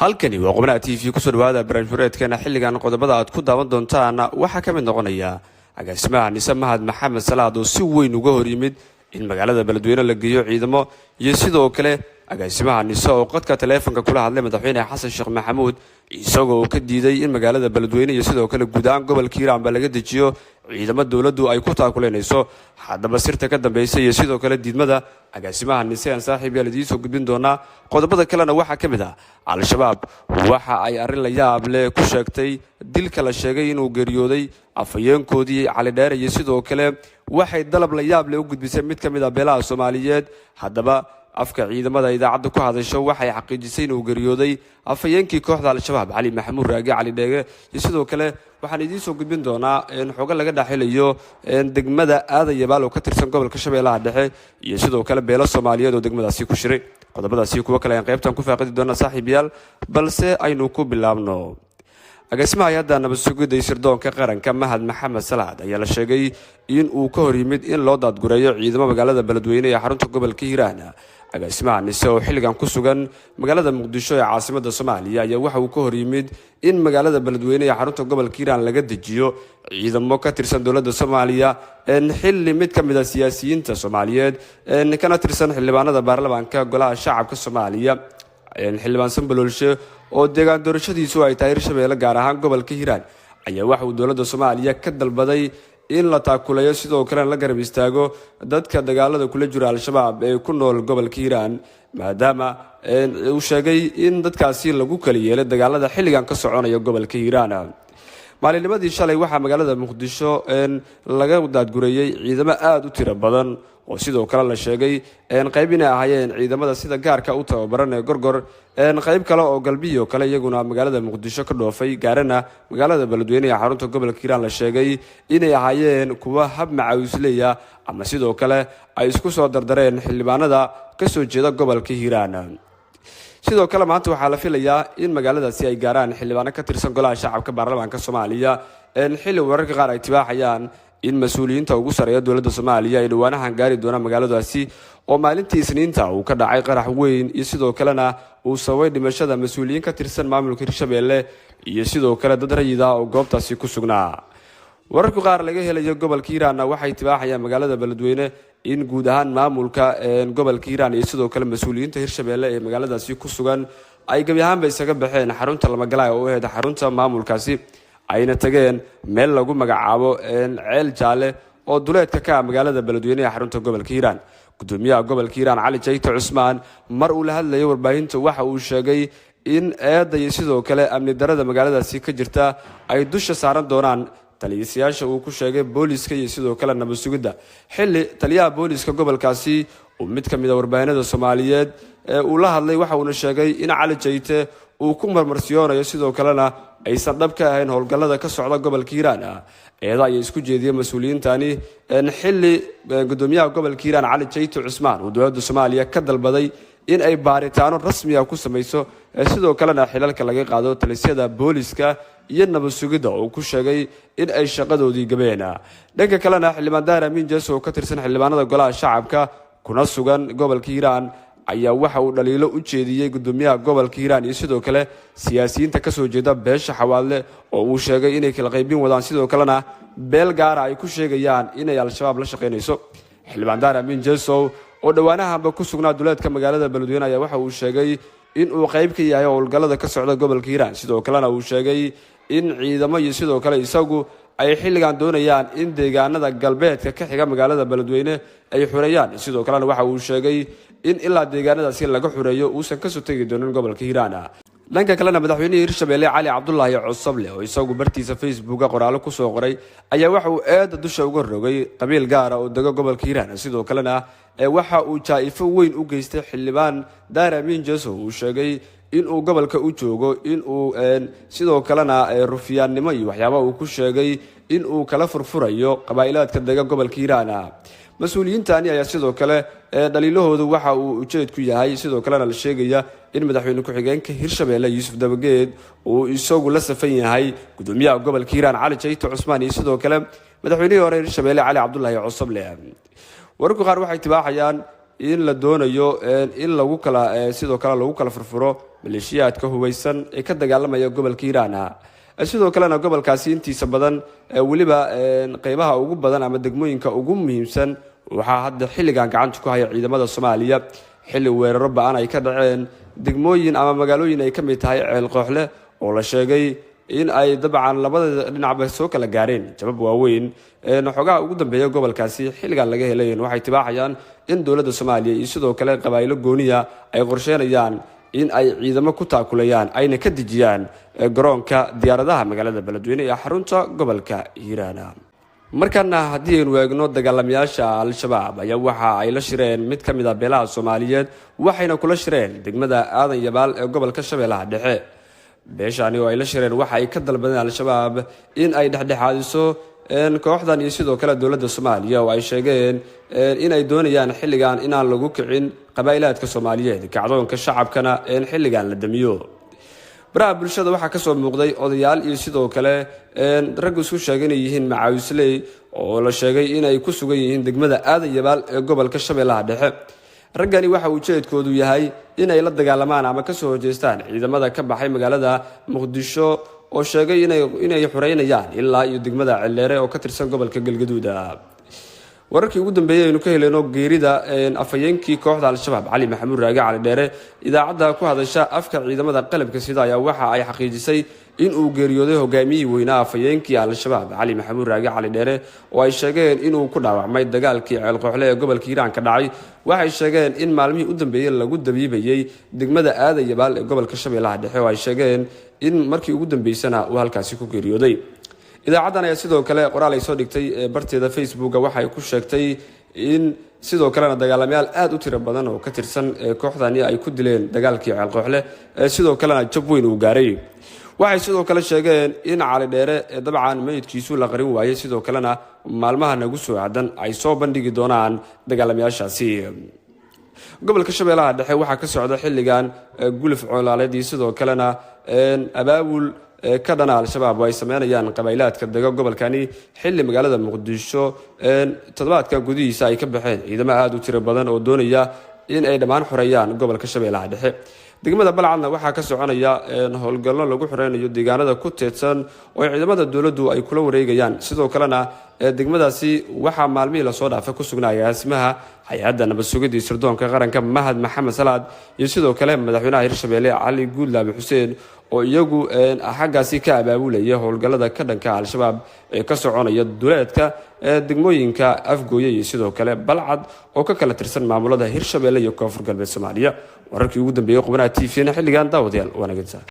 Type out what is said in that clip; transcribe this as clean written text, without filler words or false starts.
halkani waa qubnaha TV ku soo dhawaada barnaamijkeena xilligan qodobada aad ku daawan doontaan waxa ka mid noqonaya agaasimaha Nise Mahad Maxamed Salaad oo si weyn uga hor yimid in magaalada Beledweyne la geeyo ciidamo iyo sidoo kale agaasimaha Nise oo qadka taleefanka kula hadlay madaxweyne Xasan Sheekh Maxamuud isagoo ka diiday in magaalada Beledweyne iyo sidoo kale guud ahaan gobolka Hiiraan laga dejiyo ciidamada dawladdu ay ku taakuleynayso hadaba sirta ka dambeysay iyo sidoo kale diidmada agaasimaha Nise aan saaxiib yaaladiis oo gudbin doona qodobada kalena waxa ka mid ah al-shabaab waxa ay arin la yaab leh ku sheegtay dilka la sheegay inuu geeriyooday afayeenkoodii Cali Dheere iyo sidoo kale waxay dalab la yaab leh u gudbisay mid ka mid ah beelaha Soomaaliyeed hadaba afka ciidamada idaacada ku hadasho waxay xaqiijisay inuu geeriyooday afayeenkii kooxda al-shabaab Cali Maxamuud Raagi Cali Dheere iyo sidoo kale waxaan idin soo gudbin doonaa in xogo laga dhaxelayo degmada Aadayabaal oo ka tirsan gobolka Shabeellaha Dhexe iyo sidoo kale beelo Soomaaliyeed oo degmadaasi ku shiray qodobadaasi kuwa kale aan qaybtan ku faaqidi doona saaxiibayaal balse aynu ku bilaabno agaasimaha hay'adda nabad sugidda iyo sirdoonka qaranka Mahad Maxamed Salaad ayaa la sheegay in uu ka hor yimid in loo daadgureeyo ciidamada magaalada Beledweyne ee xarunta gobolka Hiiraan agaasimaha Nise oo xilligan ku sugan magaalada Muqdisho ee caasimadda Soomaaliya ayaa waxa uu ka hor yimid in magaalada Beledweyne ee xarunta gobolka Hiiraan laga dejiyo ciidamo ka tirsan dawladda Soomaaliya xilli mid ka mid ah siyaasiyiinta Soomaaliyeed kana tirsan xildhibaanada baarlamaanka golaha shacabka Soomaaliya xildhibaan Sanbalolshe oo deegaan doorashadiisu ay tahay Hirshabeelle gaar ahaan gobolka Hiiraan ayaa waxa uu dawladda Soomaaliya ka dalbaday in la taakuleeyo sidoo kale la garab istaago dadka dagaalada kula jira al-shabaab ee ku nool gobolka Hiiraan maadaama uu sheegay in dadkaasi lagu kala yeelay dagaalada xilligan ka soconaya gobolka Hiiraan maalinnimadii shalay waxa magaalada Muqdisho laga daadgureeyay ciidamo aad u tiro badan oo sidoo kale la sheegay qayb inay ahaayeen ciidamada sida gaarka u tababaran ee gorgor qayb kale oo galbiyo kale iyaguna magaalada Muqdisho ka dhoofay gaarana magaalada Beledweyne ee xarunta gobolka Hiiraan la sheegay inay ahaayeen kuwa hab macawisleeya ama sidoo kale ay isku soo dardareen xildhibaanada ka soo jeeda gobolka Hiiraan sidoo kale maanta waxaa la filayaa in magaaladaasi ay gaaraan xildhibaano ka tirsan golaha shacabka baarlamaanka Soomaaliya xilli wararka qaar ay tibaaxayaan in mas'uuliyiinta ugu sareeya dawladda Soomaaliya ay dhawaanahan gaari doonaan magaaladaasi oo maalintii Isniinta uu ka dhacay qarax weyn iyo sidoo kalena uu sababay dhimashada mas'uuliyiin ka tirsan maamulka Hirshabeelle iyo sidoo kale dad rayid ah oo goobtaasi ku sugnaa wararka qaar laga helayo gobolka Hiiraan waxay tibaaxayaan magaalada Beledweyne in guud ahaan maamulka gobolka Hiiraan iyo sidoo kale mas'uuliyiinta Hirshabeelle ee magaaladaasi ku sugan ay gabi ahaanba isaga baxeen xarunta Lamagalaay oo ahayd xarunta maamulkaasi ayna tageen meel lagu magacaabo ceel jaale oo duleedka ka magaalada Beledweyne ee xarunta gobolka Hiiraan gudoomiyaha gobolka Hiiraan Cali Jayto Cusmaan mar uu la hadlayay warbaahinta waxa uu sheegay in eeday iyo sidoo kale amni darada magaaladaasi ka jirta ay dusha saaran doonaan taliyayaasha uu ku sheegay booliska iyo sidoo kale nabad sugidda xilli taliyaha booliska gobolkaasi uu mid ka mid ah warbaahinada Soomaaliyeed uu la hadlay waxa uu sheegay in Cali Jayte uu ku marmarsiyoonayo sidoo kalena aysan dhab ka ahayn howlgallada ka socda gobolka Hiiraan eeda ay isku jeediyeen mas'uuliyiintani xilli gudoomiyaha gobolka Hiiraan Cali Jayto Cusmaan uu dawladda Soomaaliya ka dalbaday in ay baaritaano rasmi ah ku samayso sidoo kalena xilalka laga qaado talisyada booliska iyo nabad sugidda oo ku sheegay in ay shaqadoodii gabeen dhanka kalena xildhibaan Daahir Amiin Jeeso oo ka tirsan xildhibaanada golaha shacabka kuna sugan gobolka Hiiraan ayaa waxa uu dhaliilo u jeediyay gudoomiyaha gobolka Hiiraan iyo sidoo kale siyaasiyiinta ka soo jeeda beesha Xawaadle oo uu sheegay inay kala qaybin wadaan sidoo kalena beel gaar ah ay ku sheegayaan inay al-shabaab la shaqeynayso xildhibaan Daahir Amiin Jeeso oo dhawaanahanba ku sugnaa duleedka magaalada Beledweyne ayaa waxa uu sheegay in uu qayb ka yahay howlgallada ka socda gobolka Hiiraan sidoo kalena uu sheegay in ciidamo iyo sidoo kale isagu ay xilligan doonayaan in deegaanada galbeedka ka xiga magaalada Beledweyne ay xureeyaan sidoo kalena waxa uu sheegay in ilaa deegaanadaasi laga xureeyo uusan ka soo tagi doonin gobolka Hiiraan dhanka kalena madaxweynaha Hirshabeelle Cali Cabdullaahi Cosoble oo isagu bartiisa Facebook qoraalo ku soo qoray ayaa waxa uu eed dusha uga rogay qabiil gaar ah oo daga gobolka Hiiraan sidoo kalena waxa uu jaaifo weyn u geystay xildhibaan Daahir Amiin Jeeso uu sheegay in uu gobolka u joogo in uu sidoo kalena rufiyaannimo iyo waxyaabaha uu ku sheegay in uu kala furfurayo qabaa'ilada daga gobolka Hiiraan mas'uuliyiintani ayaa sidoo kale dhaliilahoodu waxa uu ujeedku yahay sidoo kalena la sheegaya in madaxweyne ku-xigeenka Hirshabeelle Yuusuf Dabageed uu isagu la safan yahay gudoomiyaha gobolka Hiiraan Cali Jayto Cusmaan iyo sidoo kale madaxweynihii hore Hirshabeelle Cali Cabdullaahi Cosoble wararka qaar waxay tibaaxayaan in la doonayo in lagu kala sidoo kale lagu kala furfuro maleeshiyaadka hubeysan ee ka dagaalamaya gobolka Hiiraan sidoo kalena gobolkaasi intiisa badan waliba qaybaha ugu badan ama degmooyinka ugu muhiimsan waxa hadda xilligan gacanta ku haya ciidamada Soomaaliya xilli weeraro ba'an ay ka dhaceen degmooyin ama magaalooyin ay ka mid tahay Ceel Qooxle oo la sheegay in ay dabcan labada dhinacba soo kala gaareen jabab waaweyn xogaha ugu dambeeya gobolkaasi xilligan laga helayeen waxay tibaaxayaan in dawladda Soomaaliya iyo sidoo kale qabaayilo gooniya ay qorsheynayaan in ay ciidamo ku taakulayaan ayna ka dejiyaan garoonka diyaaradaha magaalada Beledweyne ee xarunta gobolka Hiiraan markana haddii aynu eegno dagaalamayaasha al-shabaab ayaa waxa ay la shireen mid ka mid ah beelaha Soomaaliyeed waxayna kula shireen degmada Aadan Yabaal ee gobolka Shabeellaha Dhexe beeshani oo ay la shireen waxa ay ka dalbadeen al-shabaab in ay dhexdhexaadiso kooxdan iyo sidoo kale dawladda Soomaaliya oo ay sheegeen in ay doonayaan xilligan inaan lagu kicin qabaailaadka Soomaaliyeed kacdoonka shacabkana xilligan la damiyo baraha bulshada waxa ka soo muuqday odayaal iyo sidoo kale rag isku sheegay inay yihiin macaawisley oo la sheegay in ay ku sugan yihiin degmada Aadan Yabaal ee gobolka Shabeellaha Dhexe raggani waxa uu jeedkoodu yahay in ay la dagaalamaan ama ka soo horjeestaan ciidamada ka baxay magaalada Muqdisho oo sheegay inay xureynayaan ilaa iyo degmada Celeere oo ka tirsan gobolka Galgaduud wararkii ugu dambeeyay aynu ka heleyno geerida afayeenkii kooxda al-shabaab Cali Maxamuud Raage Cali Dheere idaacadda ku hadasha afka ciidamada qalabka sida ayaa waxa ay xaqiijisay in uu geeriyooday hogaamiyihii weynaa afayeenkii al-shabaab Cali Maxamuud Raage Cali Dheere oo ay sheegeen inuu ku dhaawacmay dagaalkii Ceel Qooxle ee gobolka Hiiraan ka dhacay waxay sheegeen in maalmihii u dambeeyay lagu dabiibayay degmada Aadan Yabaal ee gobolka Shabeellaha Dhexe oo ay sheegeen in markii ugu dambeysana uu halkaasi ku geeriyooday idaacadan ayaa sidoo kale qoraal ay soo dhigtay barteeda Facebook waxa ay ku sheegtay in sidoo kalena dagaalamayaal aad u tiro badan oo ka tirsan kooxdani ay ku dileen dagaalkii Ceel Qooxle sidoo kalena jab weyn uu gaaray waxay sidoo kale sheegeen in Cali Dheere dabcan meydkiisu la qarin waayay sidoo kalena maalmaha nagu soo aadan ay soo bandhigi doonaan dagaalamayaashaasi gobolka Shabeellaha Dhexe waxa ka socda xilligan guluf colaaleedii sidoo kalena abaabul ka dhana al-shabaab ay sameynayaan qabaailaadka daga gobolkani xilli magaalada Muqdisho toddobaadka gudihiisa ay ka baxeen ciidamo aad u tiro badan oo doonaya in ay dhammaan xoreeyaan gobolka Shabeellaha Dhexe degmada Balcadna waxa ka soconaya howlgallo lagu xoreynayo deegaanada ku teedsan oo ciidamada dawladdu ay kula wareegayaan sidoo kalena degmadaasi waxa maalmihii la soo dhaafay ku sugnaaya asmaha hay'adda nabad sugidda sirdoonka qaranka Mahad Maxamed Salaad iyo sidoo kale madaxweynaha Hirshabeelle Cali Guudlaabe Xuseen oo iyagu xaggaasi ka abaabulaya howlgallada ka dhanka al-shabaab ee ka soconaya duleedka degmooyinka Afgooye iyo sidoo kale Balcad oo ka kala tirsan maamulada Hirshabeelle iyo Koonfur Galbeed Soomaaliya wararkii ugu dambeeyay qubnaha TV-na xilligan daawadayaal wanaagsan